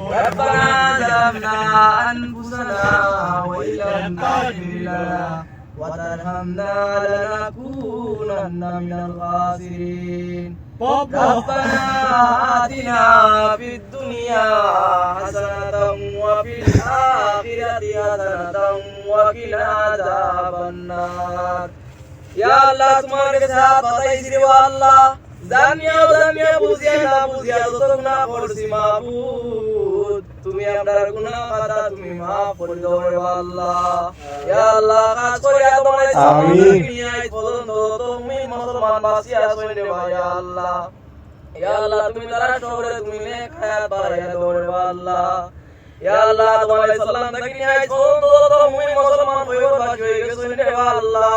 ربنا ظلمنا أنفسنا وإن لم تغفر لنا وترحمنا لنكونن من الخاسرين ربنا آتنا في الدنيا حسنة وفي الآخرة حسنة وقنا عذاب النار يا الله তোমার কাছে হাত পাতাইছি রে আল্লাহ জানিয়া বুঝিয়া না বুঝিয়া যত গুনাহ করছি মাবুদ তুমি আমার গুনাহ খাতা তুমি maaf করে দাও রে আল্লাহ ইয়া আল্লাহ কাজ করে তোমার আমিন নিয়াই পর্যন্ত তুমি মুসলমান বাসিয়া আছো রে ইয়া আল্লাহ ইয়া আল্লাহ তুমি তারা শহরে তুমি নেক হায়াত বাড়াইয়া দাও রে আল্লাহ ইয়া আল্লাহ তোমার সালাম থেকে নিয়াই পর্যন্ত তুমি মুসলমান হয়ে গেছো রে আল্লাহ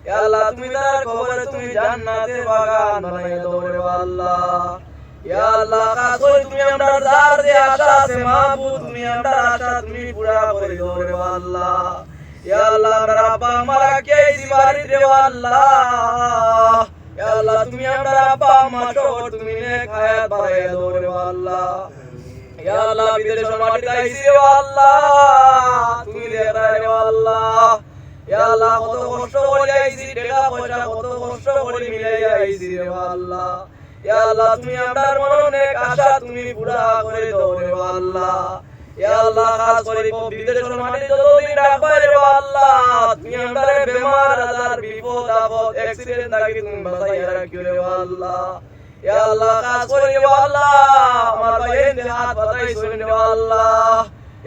ইয়া আল্লাহ তুমি তার কবরে তুমি জান্নাতের বাগান বানাইয়া দাও রে আল্লাহ ইয়া আল্লাহ কাজ তুমি আমরা যার যে আশা আছে মাবুদ তুমি আমরা আশা তুমি পুরা করে দাও রে আল্লাহ ইয়া আল্লাহ আমরা আব্বা মারা কে দিবারি রে আল্লাহ ইয়া আল্লাহ তুমি আমরা আব্বা মা সব তুমি নেক হায়াত বাড়াইয়া দাও রে আল্লাহ ইয়া আল্লাহ বিদেশের মাটিতে আইছি রে আল্লাহ তুমি দেরা রে আল্লাহ ইয়া আল্লাহ কত কষ্ট করে আইছি টাকা পয়সা কত কষ্ট করে মিলাই আইছি রে আল্লাহ ইয়া আল্লাহ তুমি আমার মনে আশা তুমি পুরা করে দাও রে আল্লাহ ইয়া আল্লাহ খাস করে বিদেশের মাটিতে যতদিন রাখবা রে আল্লাহ তুমি আমারে বেমার আজার বিপদ আপদ অ্যাক্সিডেন্ট থেকে তুমি বাঁচাইয়া রাখিও রে আল্লাহ ইয়া আল্লাহ খাস করে রে আল্লাহ আমার ভাইয়ের হাত বাঁচাইছো রে আল্লাহ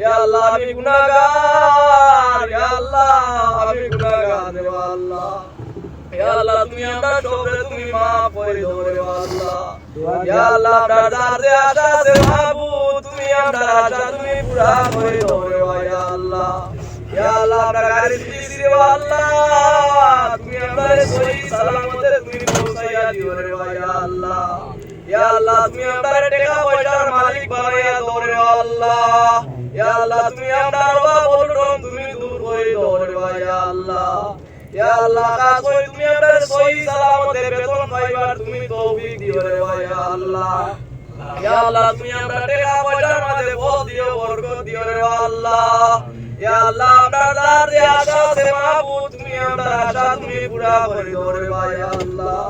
ইয়া আল্লাহ আমি গুনাহগার ইয়া আল্লাহ আমি গুনাহগার রে আল্লাহ ইয়া আল্লাহ তুমি আমরা সবরে তুমি maaf করে দাও রে আল্লাহ ইয়া আল্লাহ আপনার দরজে আশা আছে মাবুদ তুমি আমরা আশা তুমি পুরা করে দাও রে ইয়া আল্লাহ ইয়া আল্লাহ আপনার গাড়ি দিছি রে আল্লাহ তুমি আমরা সহি সালামতে তুমি পৌঁছাইয়া দিও রে ইয়া আল্লাহ ইয়া আল্লাহ তুমি আমরা টাকা পয়সার মালিক বানাইয়া দাও রে আল্লাহ ইয়া আল্লাহ তুমি আমরা অভাব অনটন তুমি দূর করে দাও রে ইয়া আল্লাহ ইয়া আল্লাহ কাজ করে তুমি আমাদের সহি সালামতে বেতন পাইবার তুমি তৌফিক দিও রে ইয়া আল্লাহ ইয়া আল্লাহ তুমি আমরা টাকা পয়সার মধ্যে বল দিও বরকত দিও রে আল্লাহ ইয়া আল্লাহ আমরা যার যে আশা আছে মাবুদ তুমি আমরা আশা তুমি পুরা করে দাও রে ইয়া আল্লাহ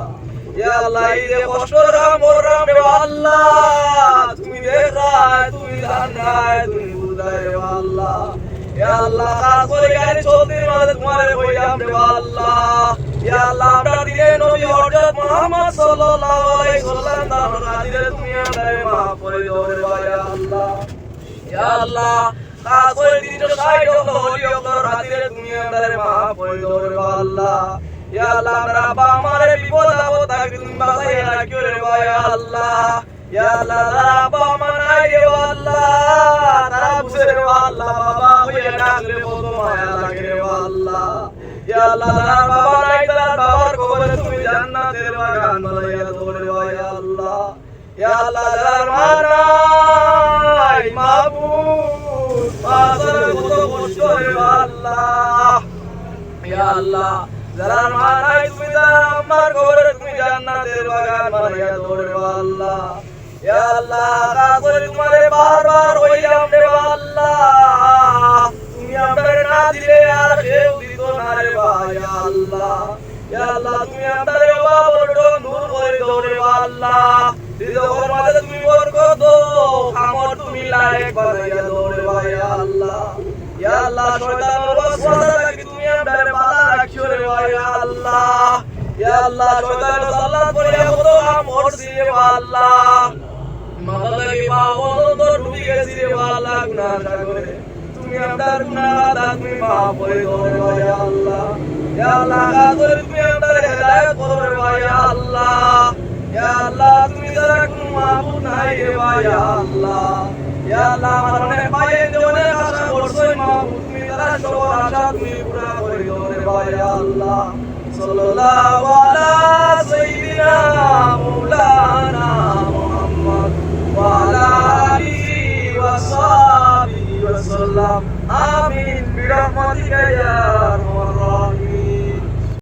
ইয়া আল্লাহ এই যে কষ্টরা মররাম রে আল্লাহ তুমি দেখায় তুমি জানায় তুমি বুঝায় রে আল্লাহ ইয়া আল্লাহ কাজ করে গাড়ি চলতে মাঝে তোমারে কইলাম রে আল্লাহ ইয়া আল্লাহ আমরা দিলে নবী হযরত মুহাম্মদ সাল্লাল্লাহু আলাইহি ওয়াসাল্লাম তার হাদিসে তুমি আমাদের maaf করে দাও রে ইয়া আল্লাহ ইয়া আল্লাহ কাজ করে দিন সাইড হলি ওর হাদিসে তুমি আমাদের maaf করে দাও রে আল্লাহ ইয়া আল্লাহ আমরা বাবা আমারে বিপদ আপদ থেকে তুমি বাঁচাইয়া রাখিও রে ইয়া আল্লাহ ইয়া আল্লাহ বাবা আমার নাই রে আল্লাহ তারা বুঝে রে আল্লাহ বাবা হইয়া ডাকলে বড় মায়া লাগে রে আল্লাহ ইয়া আল্লাহ বাবা নাই তার বাবার কবরে তুমি জান্নাতের বাগান বানাইয়া দাও রে ইয়া আল্লাহ ইয়া আল্লাহ যার মানাই মাবুদ পাগল কত কষ্ট রে আল্লাহ ইয়া আল্লাহ যার মানাই তুমি আমার কবরে তুমি জান্নাতের বাগান বানাইয়া দাও রে আল্লাহ ইয়া আল্লাহ কাজে তোমারে বারবার হইলাম রে আল্লাহ তুমি আমারে না দিলে আর কেউ দিত না রে ইয়া আল্লাহ ইয়া আল্লাহ তুমি আমারে অভাব দূর করে দাও রে আল্লাহ দিদর মাঝে তুমি বরকত দাও আমর তুমি লায়েক বানাইয়া দাও রে ইয়া আল্লাহ ইয়া আল্লাহ শয়তানের ওয়াসওয়াসা থেকে তুমি আমারে বাধা রাখিও রে ইয়া আল্লাহ ইয়া আল্লাহ শয়তানের সাল্লাত করিয়া কত আমর দিয়ে আল্লাহ মাদালে বাওয়াল তো ডুবে গেছি রে আল্লাহ গুনাহ সাগরে তুমি আমাদের গুনাহ তুমি maaf করে দাও রে ইয়া আল্লাহ ইয়া আল্লাহ কাজরে তুমি আমাদের হেদায়েত করো রে ইয়া আল্লাহ ইয়া আল্লাহ তুমি যারা কোনো মাবুদ নাই রে ইয়া আল্লাহ ইয়া আল্লাহ মানে পায়ে দেওনে আশা করছই মাবুদ তুমি যারা সব আশা তুমি পুরা করে দাও রে ইয়া আল্লাহ সাল্লাল্লাহু আলাইহি